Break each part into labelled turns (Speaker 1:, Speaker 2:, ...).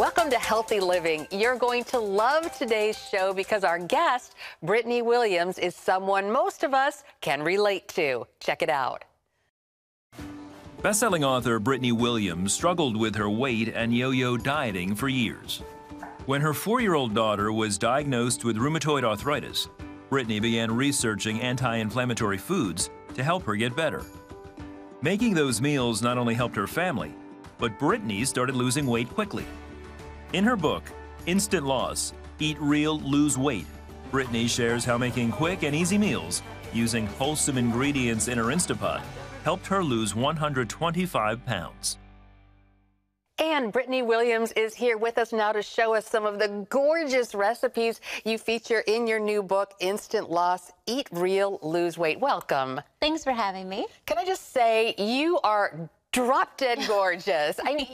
Speaker 1: Welcome to Healthy Living. You're going to love today's show because our guest, Brittany Williams, is someone most of us can relate to. Check it out.
Speaker 2: Best-selling author Brittany Williams struggled with her weight and yo-yo dieting for years. When her 4-year-old daughter was diagnosed with rheumatoid arthritis, Brittany began researching anti-inflammatory foods to help her get better. Making those meals not only helped her family, but Brittany started losing weight quickly. In her book, Instant Loss, Eat Real, Lose Weight, Brittany shares how making quick and easy meals using wholesome ingredients in her Instapot helped her lose 125 pounds.
Speaker 1: And Brittany Williams is here with us now to show us some of the gorgeous recipes you feature in your new book, Instant Loss, Eat Real, Lose Weight. Welcome.
Speaker 3: Thanks for having me.
Speaker 1: Can I just say, you are drop-dead gorgeous. I mean,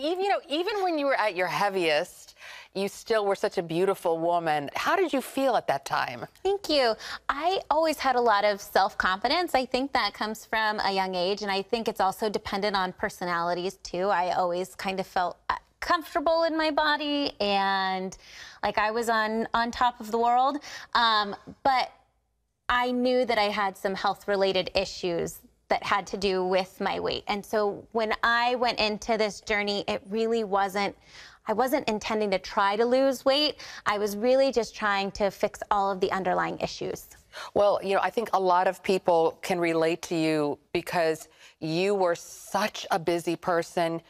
Speaker 1: even when you were at your heaviest, you still were such a beautiful woman. How did you feel at that time?
Speaker 3: Thank you. I always had a lot of self-confidence. I think that comes from a young age, and I think it's also dependent on personalities, too. I always kind of felt comfortable in my body and like I was on top of the world. But I knew that I had some health-related issues that had to do with my weight. And so when I went into this journey, it really I wasn't intending to try to lose weight. I was really just trying to fix all of the underlying issues.
Speaker 1: Well, I think a lot of people can relate to you because you were such a busy person,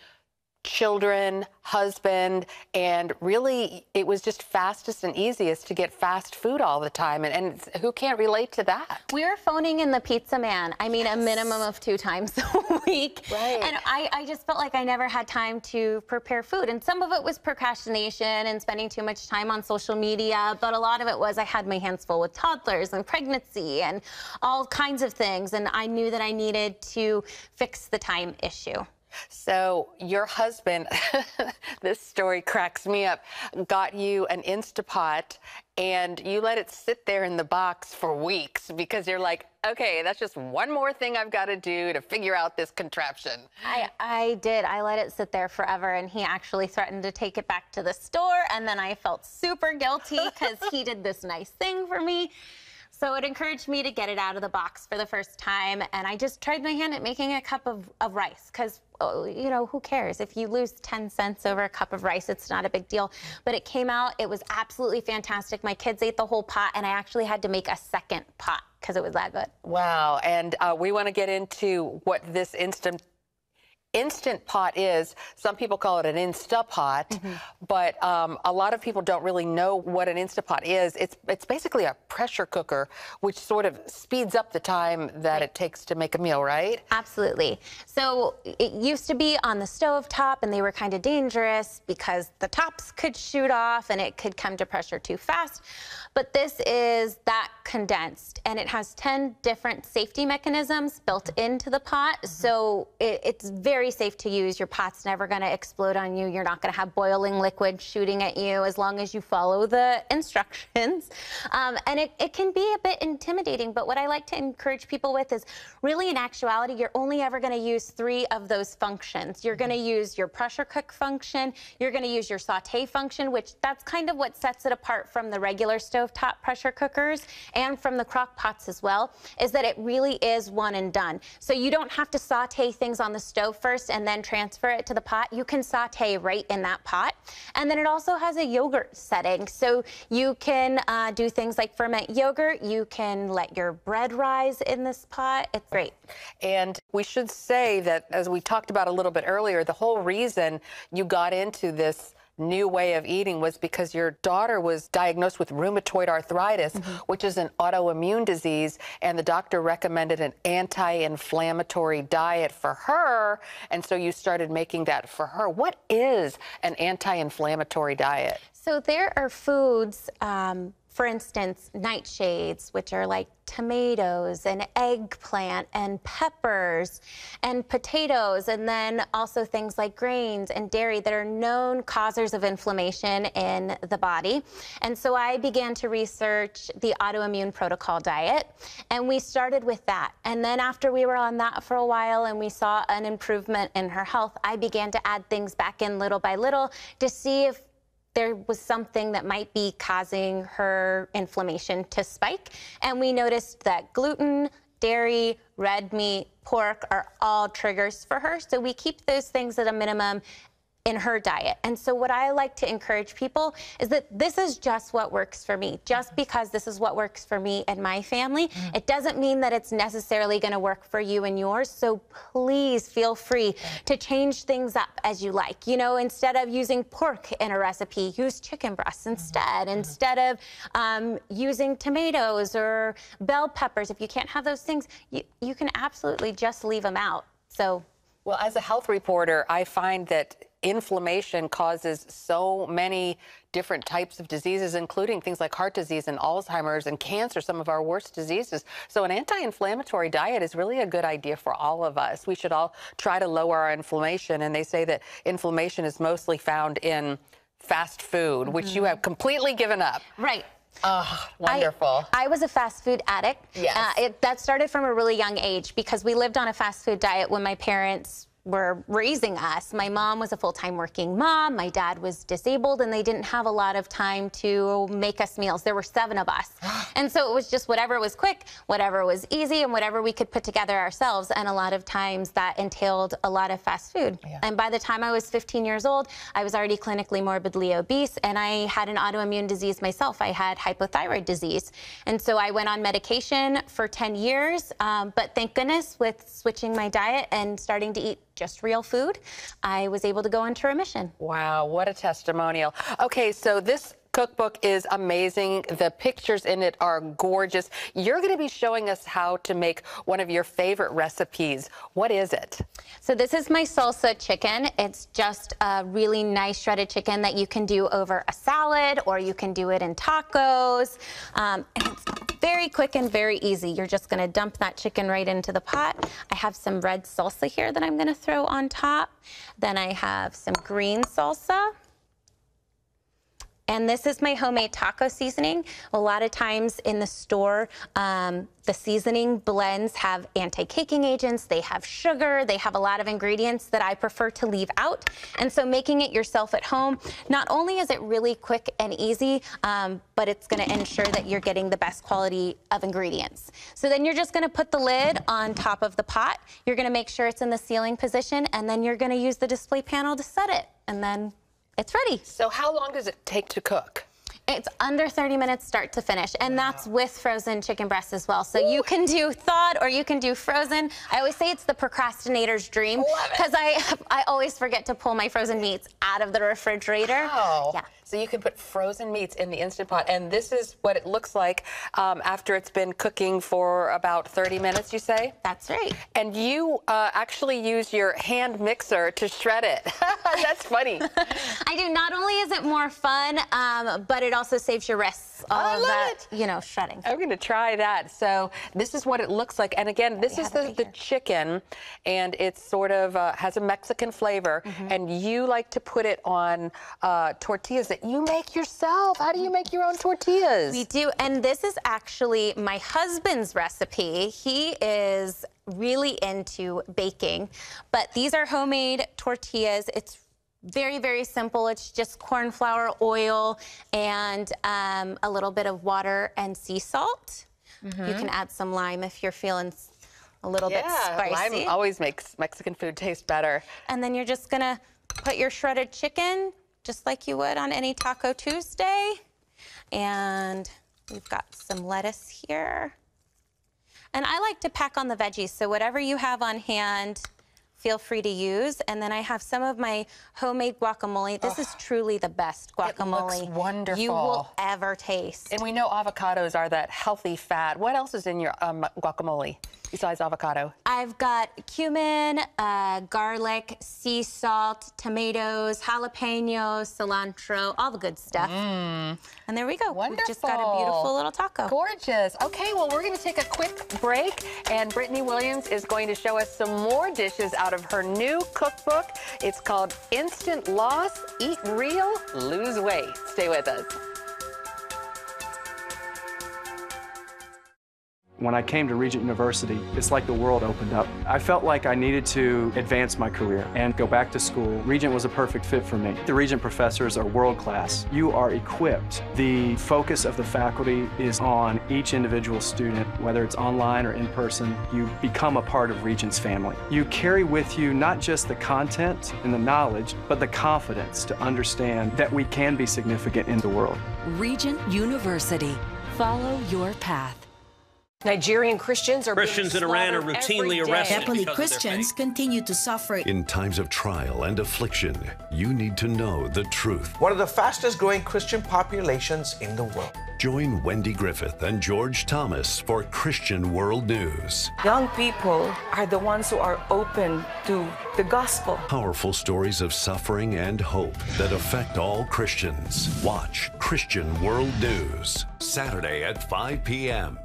Speaker 1: children, husband, and really it was just fastest and easiest to get fast food all the time. And who can't relate to that?
Speaker 3: We were phoning in the pizza man. I mean, yes. A minimum of 2 times a week.
Speaker 1: Right.
Speaker 3: And I just felt like I never had time to prepare food. And some of it was procrastination and spending too much time on social media. But a lot of it was I had my hands full with toddlers and pregnancy and all kinds of things. And I knew that I needed to fix the time issue.
Speaker 1: So your husband, this story cracks me up, got you an Instapot and you let it sit there in the box for weeks because you're like, okay, that's just one more thing I've got to do to figure out this contraption.
Speaker 3: I did. I let it sit there forever, and he actually threatened to take it back to the store, and then I felt super guilty because he did this nice thing for me. So it encouraged me to get it out of the box for the first time, and I just tried my hand at making a cup of rice because, who cares? If you lose 10 cents over a cup of rice, it's not a big deal. But it came out, it was absolutely fantastic. My kids ate the whole pot, and I actually had to make a second pot because it was that good.
Speaker 1: Wow, and we want to get into what this Instant Pot is. Some people call it an Instapot, but a lot of people don't really know what an Instapot is. It's basically a pressure cooker, which sort of speeds up the time that it takes to make a meal, right?
Speaker 3: Absolutely. So it used to be on the stove top, and they were kind of dangerous because the tops could shoot off and it could come to pressure too fast. But this is that condensed, and it has 10 different safety mechanisms built into the pot. So it's very safe to use. Your pot's never going to explode on you. You're not going to have boiling liquid shooting at you as long as you follow the instructions. And it can be a bit intimidating, but what I like to encourage people with is really, in actuality, you're only ever going to use 3 of those functions. You're going to use your pressure cook function, you're going to use your saute function, which that's kind of what sets it apart from the regular stovetop pressure cookers and from the crock pots as well, is that it really is one and done. So you don't have to saute things on the stove first and then transfer it to the pot. You can saute right in that pot. And then it also has a yogurt setting. So you can do things like ferment yogurt. You can let your bread rise in this pot. It's great.
Speaker 1: And we should say that, as we talked about a little bit earlier, the whole reason you got into this new way of eating was because your daughter was diagnosed with rheumatoid arthritis, which is an autoimmune disease, and the doctor recommended an anti-inflammatory diet for her, and so you started making that for her. What is an anti-inflammatory diet?
Speaker 3: So there are foods, for instance, nightshades, which are like tomatoes and eggplant and peppers and potatoes, and then also things like grains and dairy that are known causers of inflammation in the body. And so I began to research the autoimmune protocol diet, and we started with that. And then after we were on that for a while and we saw an improvement in her health, I began to add things back in little by little to see if there was something that might be causing her inflammation to spike. And we noticed that gluten, dairy, red meat, pork are all triggers for her. So we keep those things at a minimum in her diet. And so what I like to encourage people is that this is just what works for me. Just because this is what works for me and my family, it doesn't mean that it's necessarily going to work for you and yours. So please feel free to change things up as you like. You know, instead of using pork in a recipe, use chicken breasts instead. Instead of using tomatoes or bell peppers, if you can't have those things, you can absolutely just leave them out. So,
Speaker 1: well, as a health reporter, I find that inflammation causes so many different types of diseases, including things like heart disease and Alzheimer's and cancer, some of our worst diseases. So an anti-inflammatory diet is really a good idea for all of us. We should all try to lower our inflammation. And they say that inflammation is mostly found in fast food, which you have completely given up.
Speaker 3: right.
Speaker 1: Oh, wonderful.
Speaker 3: I was a fast food addict.
Speaker 1: Yes.
Speaker 3: That started from a really young age because we lived on a fast food diet when my parents were raising us. My mom was a full-time working mom. My dad was disabled, and they didn't have a lot of time to make us meals. There were 7 of us. And so it was just whatever was quick, whatever was easy, and whatever we could put together ourselves. And a lot of times that entailed a lot of fast food. Yeah. And by the time I was 15 years old, I was already clinically morbidly obese, and I had an autoimmune disease myself. I had hypothyroid disease. And so I went on medication for 10 years, but thank goodness with switching my diet and starting to eat just real food, I was able to go into remission.
Speaker 1: Wow, what a testimonial. Okay, so this cookbook is amazing. The pictures in it are gorgeous. You're going to be showing us how to make one of your favorite recipes. What is it? So
Speaker 3: this is my salsa chicken. It's just a really nice shredded chicken that you can do over a salad, or you can do it in tacos. And it's very quick and very easy. You're just going to dump that chicken right into the pot. I have some red salsa here that I'm going to throw on top. Then I have some green salsa. And this is my homemade taco seasoning. A lot of times in the store, the seasoning blends have anti-caking agents, they have sugar, they have a lot of ingredients that I prefer to leave out. And so making it yourself at home, not only is it really quick and easy, but it's gonna ensure that you're getting the best quality of ingredients. So then you're just gonna put the lid on top of the pot, you're gonna make sure it's in the sealing position, and then you're gonna use the display panel to set it, and then it's ready.
Speaker 1: So how long does it take to cook?
Speaker 3: It's under 30 minutes start to finish, and that's with frozen chicken breasts as well. So you can do thawed or you can do frozen. I always say it's the procrastinator's dream because I always forget to pull my frozen meats out of the refrigerator.
Speaker 1: Wow.
Speaker 3: Yeah.
Speaker 1: So you can put frozen meats in the Instant Pot, and this is what it looks like after it's been cooking for about 30 minutes, you say?
Speaker 3: That's right.
Speaker 1: And you actually use your hand mixer to shred it. That's funny.
Speaker 3: I do. Not only is it more fun, but it also saves your wrists. All of that, you know, shredding.
Speaker 1: I'm going to try that. So this is what it looks like. And again, this is the chicken, and it's sort of has a Mexican flavor. And you like to put it on tortillas that you make yourself. How do you make your own tortillas?
Speaker 3: We do. And this is actually my husband's recipe. He is really into baking, but these are homemade tortillas. It's very, very simple. It's just corn flour, oil, and a little bit of water and sea salt. You can add some lime if you're feeling a little bit spicy.
Speaker 1: Lime always makes Mexican food taste better.
Speaker 3: And then you're just gonna put your shredded chicken just like you would on any Taco Tuesday. And we've got some lettuce here. And I like to pack on the veggies, so whatever you have on hand, feel free to use. And then I have some of my homemade guacamole. This is truly the best guacamole
Speaker 1: it looks wonderful.
Speaker 3: you will ever taste.
Speaker 1: And we know avocados are that healthy fat. What else is in your guacamole besides avocado?
Speaker 3: I've got cumin, garlic, sea salt, tomatoes, jalapenos, cilantro, all the good stuff. And there we go.
Speaker 1: Wonderful.
Speaker 3: We've just got a beautiful little taco.
Speaker 1: Gorgeous. Okay, well, we're going to take a quick break, and Brittany Williams is going to show us some more dishes out of her new cookbook. It's called Instant Loss, Eat Real, Lose Weight. Stay with us.
Speaker 4: When I came to Regent University, it's like the world opened up. I felt like I needed to advance my career and go back to school. Regent was a perfect fit for me. The Regent professors are world class. You are equipped. The focus of the faculty is on each individual student, whether it's online or in person. You become a part of Regent's family. You carry with you not just the content and the knowledge, but the confidence to understand that we can be significant in the world.
Speaker 5: Regent University. Follow your path.
Speaker 6: Nigerian Christians
Speaker 7: in Iran are routinely arrested.
Speaker 8: Catholic Christians continue to suffer.
Speaker 9: In times of trial and affliction, you need to know the truth.
Speaker 10: One of the fastest growing Christian populations in the world.
Speaker 9: Join Wendy Griffith and George Thomas for Christian World News.
Speaker 11: Young people are the ones who are open to the gospel.
Speaker 9: Powerful stories of suffering and hope that affect all Christians. Watch Christian World News, Saturday at 5 p.m.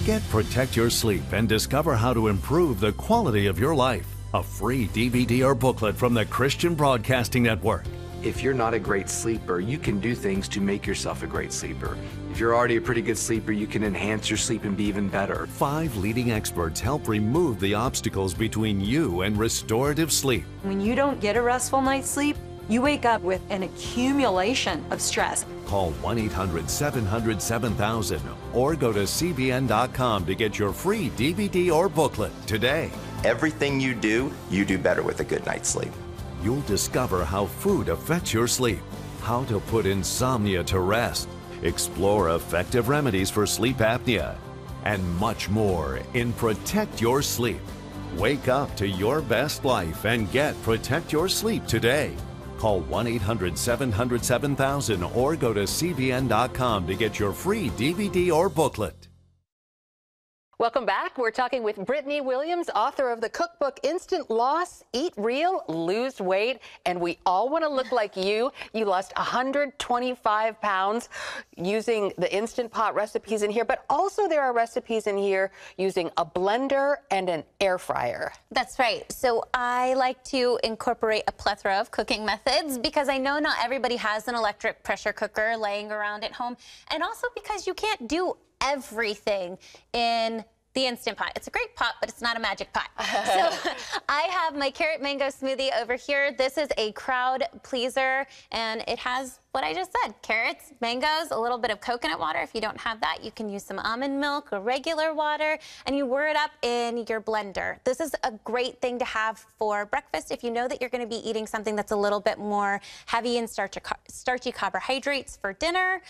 Speaker 12: Get Protect Your Sleep and discover how to improve the quality of your life. A free DVD or booklet from the Christian Broadcasting Network.
Speaker 13: If you're not a great sleeper, you can do things to make yourself a great sleeper. If you're already a pretty good sleeper, you can enhance your sleep and be even better.
Speaker 12: 5 leading experts help remove the obstacles between you and restorative sleep.
Speaker 14: When you don't get a restful night's sleep, you wake up with an accumulation of stress.
Speaker 12: Call 1-800-700-7000 or go to CBN.com to get your free DVD or booklet today.
Speaker 10: Everything you do better with a good night's sleep.
Speaker 12: You'll discover how food affects your sleep, how to put insomnia to rest, explore effective remedies for sleep apnea, and much more in Protect Your Sleep. Wake up to your best life and get Protect Your Sleep today. Call 1-800-700-7000 or go to CBN.com to get your free DVD or booklet.
Speaker 1: Welcome back. We're talking with Brittany Williams, author of the cookbook Instant Loss, Eat Real, Lose Weight, and we all want to look like you. You lost 125 pounds using the Instant Pot recipes in here, but also there are recipes in here using a blender and an air fryer.
Speaker 3: That's right. So I like to incorporate a plethora of cooking methods because I know not everybody has an electric pressure cooker laying around at home, and also because you can't do everything in the Instant Pot. It's a great pot, but it's not a magic pot. So I have my carrot mango smoothie over here. This is a crowd pleaser, and it has what I just said: carrots, mangoes, a little bit of coconut water. If you don't have that, you can use some almond milk or regular water, and you whir it up in your blender. This is a great thing to have for breakfast if you know that you're going to be eating something that's a little bit more heavy in starchy carbohydrates for dinner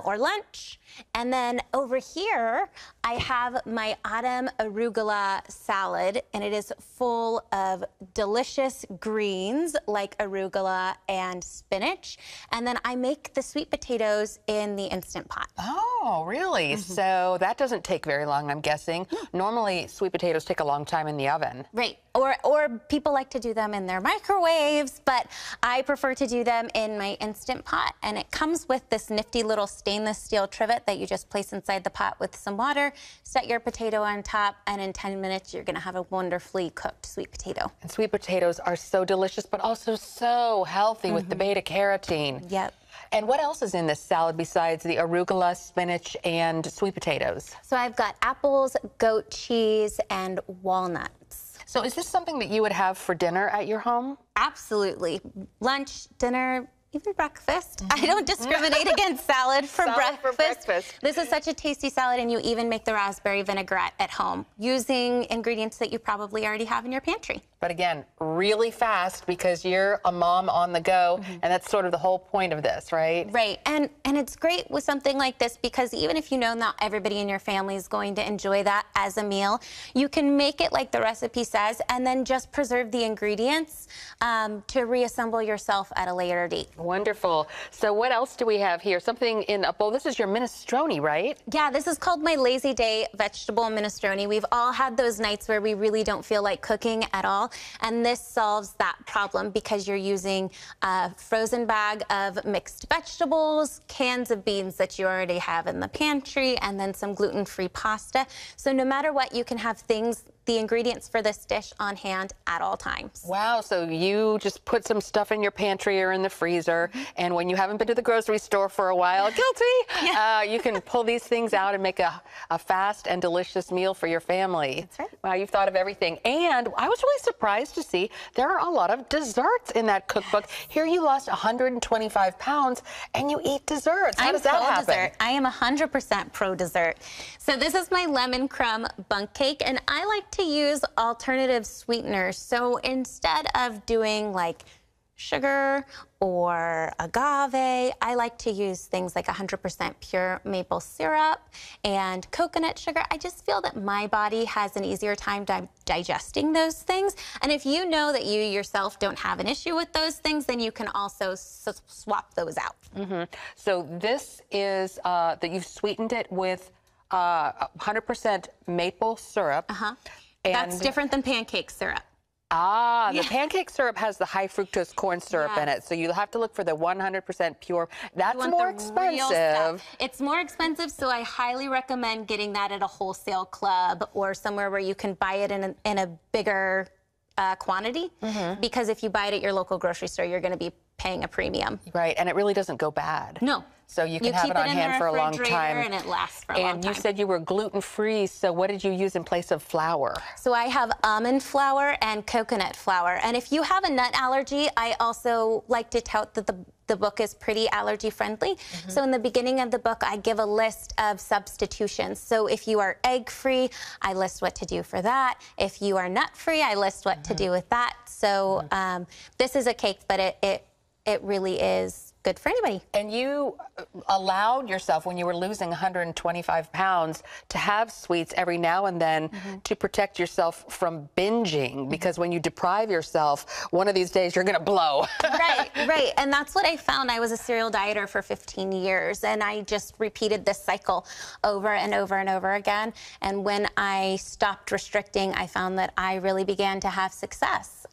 Speaker 3: or lunch. And then over here, I have my autumn arugula salad, and it is full of delicious greens like arugula and spinach. And then I make the sweet potatoes in the Instant Pot.
Speaker 1: Oh, really? So that doesn't take very long, I'm guessing. Normally, sweet potatoes take a long time in the oven.
Speaker 3: Right. Or people like to do them in their microwaves, but I prefer to do them in my Instant Pot. And it comes with this nifty little stainless steel trivet that you just place inside the pot with some water, set your potato on top, and in 10 minutes, you're going to have a wonderfully cooked sweet potato.
Speaker 1: And sweet potatoes are so delicious, but also so healthy with the beta carotene.
Speaker 3: Yep.
Speaker 1: And what else is in this salad besides the arugula, spinach, and sweet potatoes?
Speaker 3: So I've got apples, goat cheese, and walnuts.
Speaker 1: So is this something that you would have for dinner at your home?
Speaker 3: Absolutely. Lunch, dinner, even breakfast. I don't discriminate against salad for breakfast. This is such a tasty salad, and you even make the raspberry vinaigrette at home using ingredients that you probably already have in your pantry.
Speaker 1: But again, really fast because you're a mom on the go, and that's sort of the whole point of this, right?
Speaker 3: Right, and it's great with something like this because even if you know not everybody in your family is going to enjoy that as a meal, you can make it like the recipe says and then just preserve the ingredients to reassemble yourself at a later date.
Speaker 1: Wonderful. So what else do we have here? Something in a bowl. This is your minestrone, right?
Speaker 3: Yeah, this is called my Lazy Day vegetable minestrone. We've all had those nights where we really don't feel like cooking at all. And this solves that problem because you're using a frozen bag of mixed vegetables, cans of beans that you already have in the pantry, and then some gluten-free pasta. So no matter what, you can have things the ingredients for this dish on hand at all times.
Speaker 1: Wow, so you just put some stuff in your pantry or in the freezer, and when you haven't been to the grocery store for a while, guilty, you can pull these things out and make a fast and delicious meal for your family.
Speaker 3: That's right.
Speaker 1: Wow, you've thought of everything. And I was really surprised to see there are a lot of desserts in that cookbook. Here you lost 125 pounds and you eat desserts. How does that happen?
Speaker 3: Dessert. I am 100% pro dessert. So this is my lemon crumb bundt cake, and I like to use alternative sweeteners. So instead of doing like sugar or agave, I like to use things like 100% pure maple syrup and coconut sugar. I just feel that my body has an easier time digesting those things. And if you know that you yourself don't have an issue with those things, then you can also swap those out.
Speaker 1: So this is that you've sweetened it with 100% maple syrup.
Speaker 3: That's different than pancake syrup.
Speaker 1: The pancake syrup has the high fructose corn syrup in it, so you'll have to look for the 100% pure. That's more expensive.
Speaker 3: It's more expensive, so I highly recommend getting that at a wholesale club or somewhere where you can buy it in a bigger quantity, because if you buy it at your local grocery store, you're going to be paying a premium.
Speaker 1: Right, and it really doesn't go bad.
Speaker 3: No.
Speaker 1: So you can have it on hand for a long time.
Speaker 3: And it lasts for a long time.
Speaker 1: And you said you were gluten-free, so what did you use in place of flour?
Speaker 3: So I have almond flour and coconut flour. And if you have a nut allergy, I also like to tout that the book is pretty allergy friendly. So in the beginning of the book, I give a list of substitutions. So if you are egg-free, I list what to do for that. If you are nut-free, I list what to do with that. So this is a cake, but it really is good for anybody.
Speaker 1: And you allowed yourself, when you were losing 125 pounds, to have sweets every now and then to protect yourself from binging, because when you deprive yourself, one of these days you're going to blow.
Speaker 3: Right. And that's what I found. I was a serial dieter for 15 years, and I just repeated this cycle over and over and over again. And when I stopped restricting, I found that I really began to have success.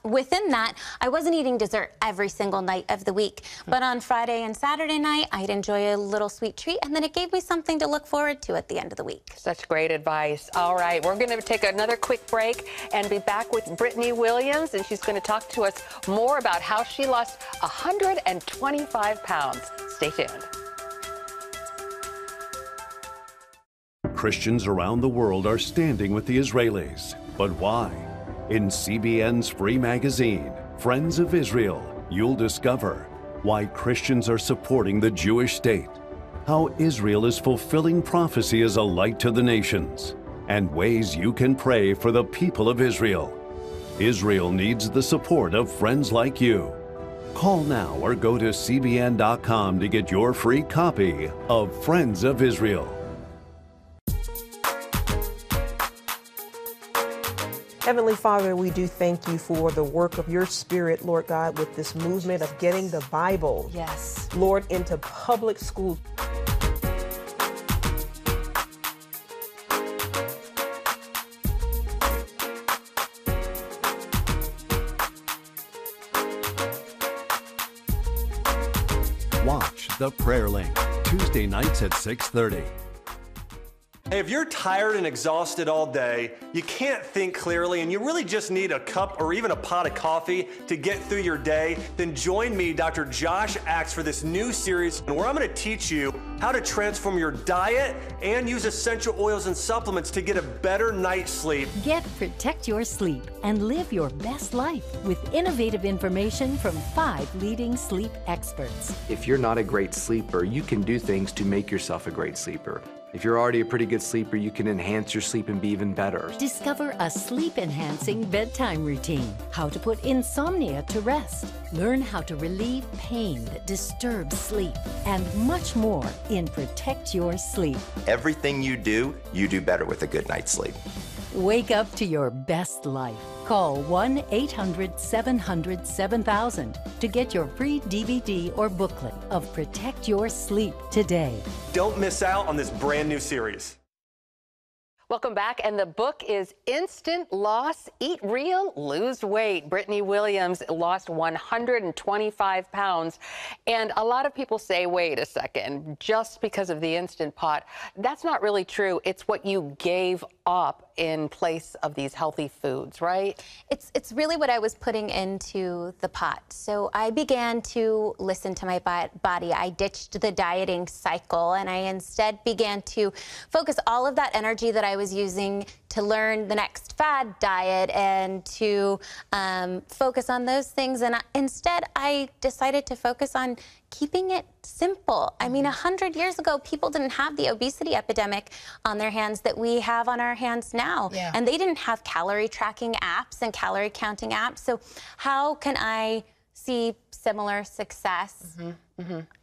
Speaker 3: Within that, I wasn't eating dessert every single night of the week, but on Friday and Saturday night, I'd enjoy a little sweet treat, and then it gave me something to look forward to at the end of the week.
Speaker 1: Such great advice. All right, we're going to take another quick break and be back with Brittany Williams, and she's going to talk to us more about how she lost 125 pounds. Stay tuned.
Speaker 12: Christians around the world are standing with the Israelis. But why? In CBN's free magazine, Friends of Israel, you'll discover why Christians are supporting the Jewish state, how Israel is fulfilling prophecy as a light to the nations, and ways you can pray for the people of Israel. Israel needs the support of friends like you. Call now or go to cbn.com to get your free copy of Friends of Israel.
Speaker 15: Heavenly Father, we do thank you for the work of your Spirit, Lord God, with this movement of getting the Bible, Lord, into public schools.
Speaker 12: Watch The Prayer Link, Tuesday nights at 6:30.
Speaker 7: Hey, if you're tired and exhausted all day, you can't think clearly, and you really just need a cup or even a pot of coffee to get through your day, then join me, Dr. Josh Axe, for this new series where I'm going to teach you how to transform your diet and use essential oils and supplements to get a better night's sleep.
Speaker 16: Get Protect Your Sleep and live your best life with innovative information from 5 leading sleep experts.
Speaker 13: If you're not a great sleeper, you can do things to make yourself a great sleeper. If you're already a pretty good sleeper, you can enhance your sleep and be even better.
Speaker 16: Discover a sleep-enhancing bedtime routine, how to put insomnia to rest, learn how to relieve pain that disturbs sleep, and much more in Protect Your Sleep.
Speaker 10: Everything you do better with a good night's sleep.
Speaker 16: Wake up to your best life. Call 1-800-700-7000 to get your free DVD or booklet of Protect Your Sleep today.
Speaker 7: Don't miss out on this brand new series.
Speaker 1: Welcome back, and the book is Instant Loss, Eat Real, Lose Weight. Brittany Williams lost 125 pounds, and a lot of people say, wait a second, just because of the Instant Pot. That's not really true. It's what you gave up in place of these healthy foods, right?
Speaker 3: It's really what I was putting into the pot. So I began to listen to my body. I ditched the dieting cycle, and I instead began to focus all of that energy that I was using to learn the next fad diet and to focus on those things. And instead, I decided to focus on keeping it simple. I mean, 100 years ago, people didn't have the obesity epidemic on their hands that we have on our hands now.
Speaker 1: Yeah.
Speaker 3: And they didn't have calorie tracking apps and calorie counting apps. So how can I see similar success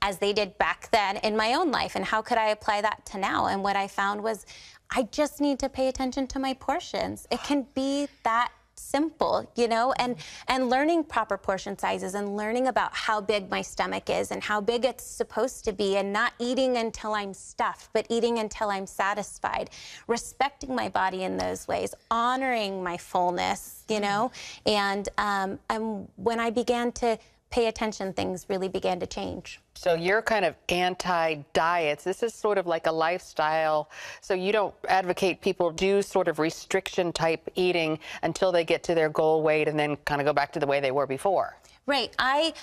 Speaker 3: as they did back then in my own life? And how could I apply that to now? And what I found was I just need to pay attention to my portions. It can be that simple, you know, and learning proper portion sizes and learning about how big my stomach is and how big it's supposed to be, and not eating until I'm stuffed, but eating until I'm satisfied, respecting my body in those ways, honoring my fullness, you know, and when I began to pay attention, things really began to change.
Speaker 1: So you're kind of anti-diets. This is sort of like a lifestyle. So you don't advocate people do sort of restriction type eating until they get to their goal weight and then kind of go back to the way they were before.
Speaker 3: Right. I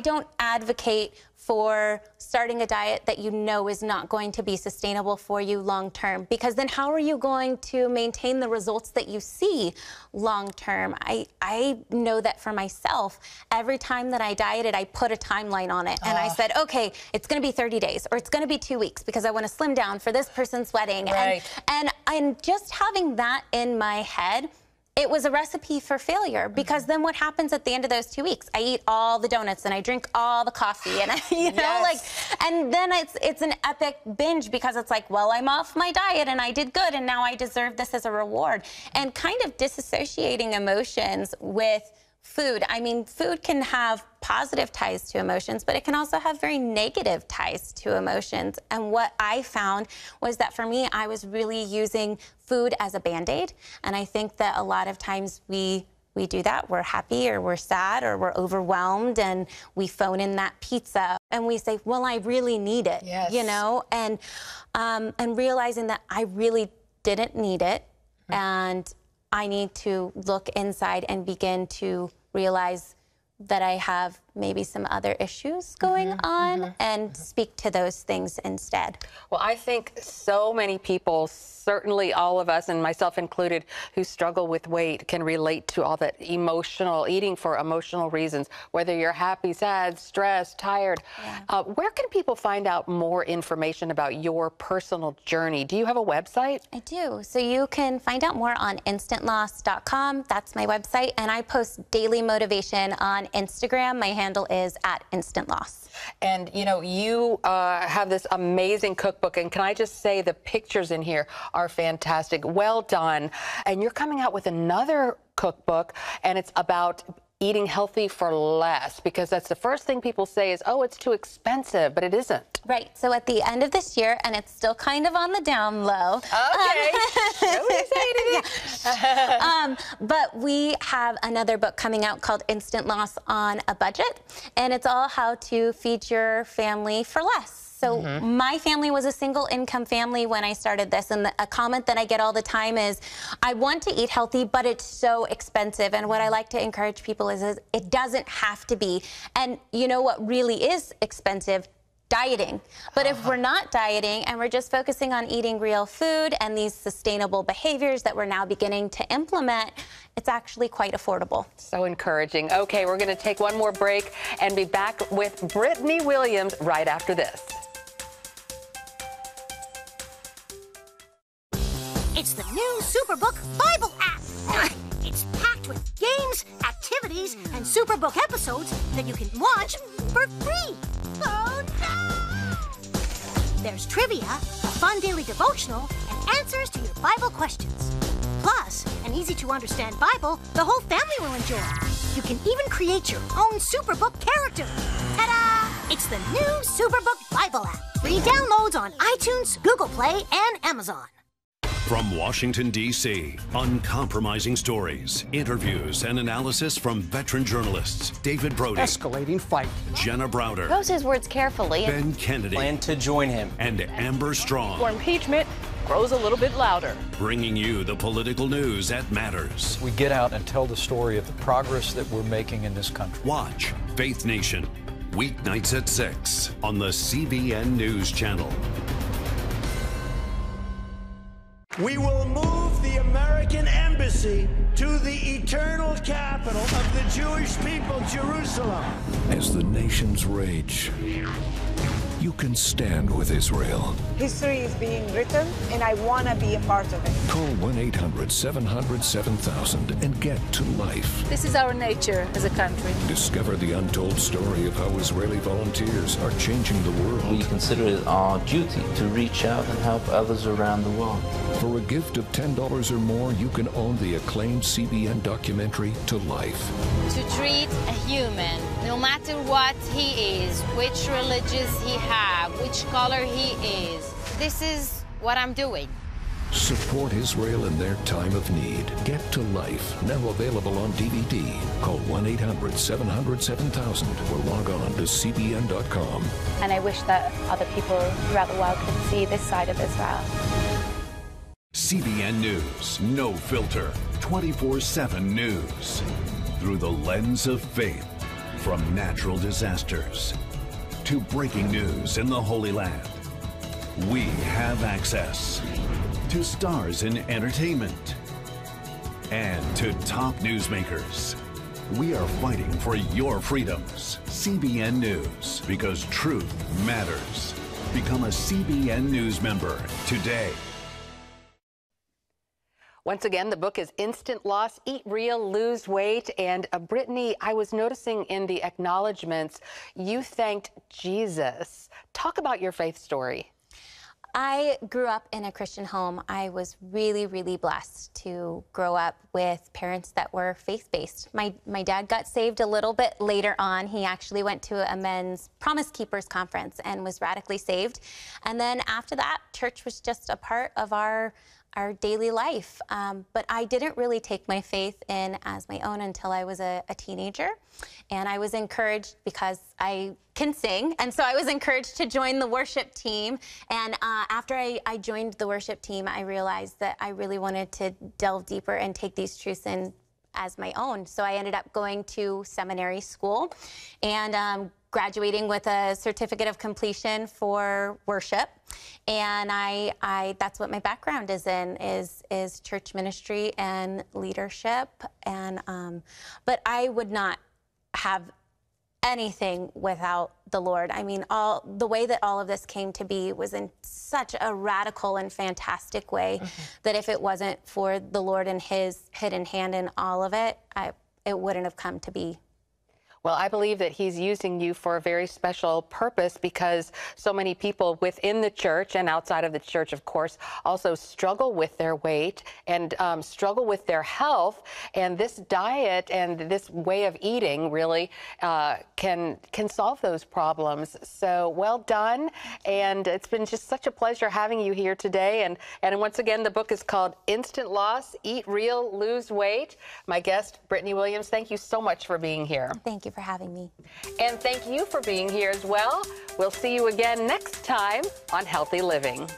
Speaker 3: don't advocate for starting a diet that you know is not going to be sustainable for you long term, because then how are you going to maintain the results that you see long term? I know that for myself, every time that I dieted, I put a timeline on it, and I said, okay, it's going to be 30 days or it's going to be 2 weeks because I want to slim down for this person's wedding.
Speaker 1: Right.
Speaker 3: And just having that in my head, it was a recipe for failure, because then what happens at the end of those 2 weeks? I eat all the donuts and I drink all the coffee, and you know, like, and then it's an epic binge, because it's like, well, I'm off my diet and I did good and now I deserve this as a reward. And kind of disassociating emotions with food. I mean, food can have positive ties to emotions, but it can also have very negative ties to emotions. And what I found was that for me, I was really using food as a Band-Aid. And I think that a lot of times we do that. We're happy or we're sad or we're overwhelmed, and we phone in that pizza and we say, well, I really need it, you know, and realizing that I really didn't need it. And I need to look inside and begin to realize that I have maybe some other issues going on, and speak to those things instead.
Speaker 1: Well, I think so many people, certainly all of us, and myself included, who struggle with weight can relate to all that emotional eating for emotional reasons, whether you're happy, sad, stressed, tired. Where can people find out more information about your personal journey? Do you have a website?
Speaker 3: I do. So you can find out more on instantloss.com. That's my website. And I post daily motivation on Instagram. My handle is @InstantLoss.
Speaker 1: And you know, you have this amazing cookbook, and can I just say the pictures in here are fantastic. Well done. And you're coming out with another cookbook, and it's about eating healthy for less, because that's the first thing people say is, oh, it's too expensive, but it isn't.
Speaker 3: Right. So at the end of this year, and it's still kind of on the down low.
Speaker 1: Okay. Nobody say anything.
Speaker 3: But we have another book coming out called Instant Loss on a Budget, and it's all how to feed your family for less. So my family was a single income family when I started this, and a comment that I get all the time is, I want to eat healthy, but it's so expensive. And what I like to encourage people is it doesn't have to be. And you know what really is expensive? Dieting. But if we're not dieting and we're just focusing on eating real food and these sustainable behaviors that we're now beginning to implement, it's actually quite affordable.
Speaker 1: So encouraging. Okay, we're going to take one more break and be back with Brittany Williams right after this.
Speaker 17: It's the new Superbook Bible app. It's packed with games, activities, and Superbook episodes that you can watch for free. Oh, no! There's trivia, a fun daily devotional, and answers to your Bible questions. Plus, an easy-to-understand Bible the whole family will enjoy. You can even create your own Superbook character. Ta-da! It's the new Superbook Bible app. Free downloads on iTunes, Google Play, and Amazon.
Speaker 9: From Washington, D.C., uncompromising stories, interviews, and analysis from veteran journalists David Brody.
Speaker 18: Escalating fight.
Speaker 9: Jenna Browder.
Speaker 3: Chose his words carefully.
Speaker 9: Ben Kennedy.
Speaker 18: Plan to join him.
Speaker 9: And Amber Strong.
Speaker 19: For impeachment grows a little bit louder.
Speaker 9: Bringing you the political news that matters.
Speaker 20: We get out and tell the story of the progress that we're making in this country.
Speaker 9: Watch Faith Nation, weeknights at 6 on the CBN News Channel.
Speaker 21: We will move the American embassy to the eternal capital of the Jewish people, Jerusalem.
Speaker 22: As the nations rage, you can stand with Israel.
Speaker 23: History is being written, and I want to be a part of it.
Speaker 22: Call 1-800-700-7000 and get to life.
Speaker 19: This is our nature as a country.
Speaker 22: Discover the untold story of how Israeli volunteers are changing the world.
Speaker 24: We consider it our duty to reach out and help others around the world.
Speaker 22: For a gift of $10 or more, you can own the acclaimed CBN documentary To Life.
Speaker 25: To treat a human, no matter what he is, which religious he has, which color he is. This is what I'm doing.
Speaker 22: Support Israel in their time of need. Get to Life, now available on DVD. Call 1-800-700-7000 or log on to cbn.com.
Speaker 3: And I wish that other people throughout the world could see this side of Israel.
Speaker 9: CBN News, no filter, 24/7 news. Through the lens of faith, from natural disasters to breaking news in the Holy Land. We have access to stars in entertainment and to top newsmakers. We are fighting for your freedoms. CBN News, because truth matters. Become a CBN News member today.
Speaker 1: Once again, the book is Instant Loss, Eat Real, Lose Weight. And Brittany, I was noticing in the acknowledgments, you thanked Jesus. Talk about your faith story.
Speaker 3: I grew up in a Christian home. I was really, really blessed to grow up with parents that were faith-based. My dad got saved a little bit later on. He actually went to a men's Promise Keepers conference and was radically saved. And then after that, church was just a part of our daily life. But I didn't really take my faith in as my own until I was a teenager. And I was encouraged because I can sing. And so I was encouraged to join the worship team. And after I joined the worship team, I realized that I really wanted to delve deeper and take these truths in as my own. So I ended up going to seminary school and graduating with a certificate of completion for worship. And that's what my background is in, is church ministry and leadership. And but I would not have anything without the Lord. I mean, the way that all of this came to be was in such a radical and fantastic way that if it wasn't for the Lord and his hidden hand in all of it, it wouldn't have come to be.
Speaker 1: Well, I believe that he's using you for a very special purpose because so many people within the church and outside of the church, of course, also struggle with their weight and struggle with their health. And this diet and this way of eating really can solve those problems. So well done. And it's been just such a pleasure having you here today. And once again, the book is called Instant Loss, Eat Real, Lose Weight. My guest, Brittany Williams, thank you so much for being here.
Speaker 3: Thank you for having me.
Speaker 1: And thank you for being here as well. We'll see you again next time on Healthy Living.